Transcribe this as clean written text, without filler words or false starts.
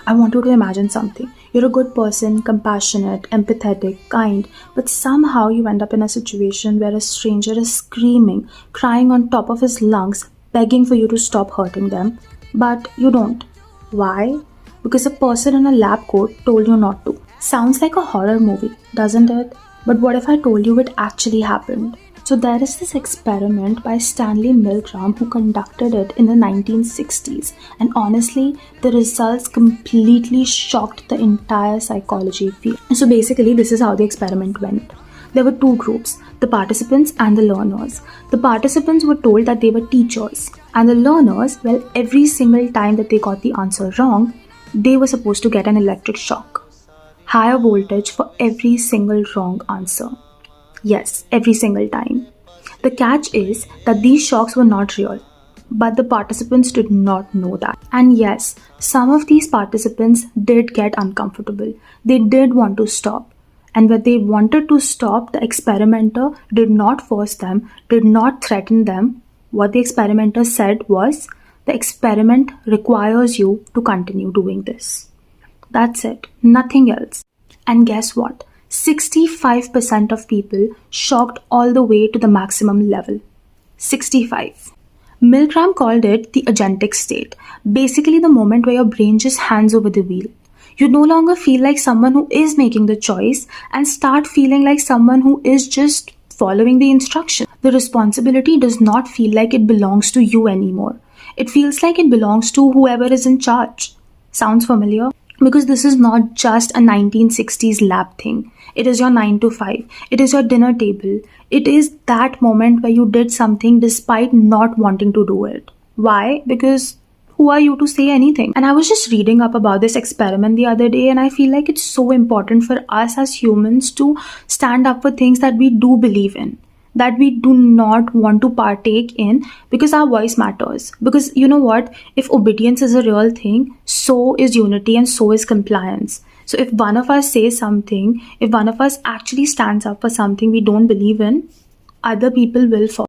I want you to imagine something. You're a good person, compassionate, empathetic, kind, but somehow you end up in a situation where a stranger is screaming, crying on top of his lungs, begging for you to stop hurting them, but you don't. Why? Because a person in a lab coat told you not to. Sounds like a horror movie, doesn't it? But what if I told you it actually happened? So there is this experiment by Stanley Milgram who conducted it in the 1960s, and honestly, the results completely shocked the entire psychology field. So basically, this is how the experiment went. There were two groups, the participants and the learners. The participants were told that they were teachers, and the learners, well, every single time that they got the answer wrong, they were supposed to get an electric shock. Higher voltage for every single wrong answer. Yes, every single time. The catch is that these shocks were not real, but the participants did not know that. And yes, some of these participants did get uncomfortable. They did want to stop. And when they wanted to stop, the experimenter did not force them, did not threaten them. What the experimenter said was, the experiment requires you to continue doing this. That's it, nothing else. And guess what? 65% of people shocked all the way to the maximum level. 65. Milgram called it the agentic state, basically the moment where your brain just hands over the wheel. You no longer feel like someone who is making the choice and start feeling like someone who is just following the instruction. The responsibility does not feel like it belongs to you anymore. It feels like it belongs to whoever is in charge. Sounds familiar? Because this is not just a 1960s lab thing. It is your 9 to 5. It is your dinner table. It is that moment where you did something despite not wanting to do it. Why? Because who are you to say anything? And I was just reading up about this experiment the other day, and I feel like it's so important for us as humans to stand up for things that we do believe in, that we do not want to partake in, because our voice matters. Because you know what? If obedience is a real thing, so is unity and so is compliance. So if one of us says something, if one of us actually stands up for something we don't believe in, other people will follow.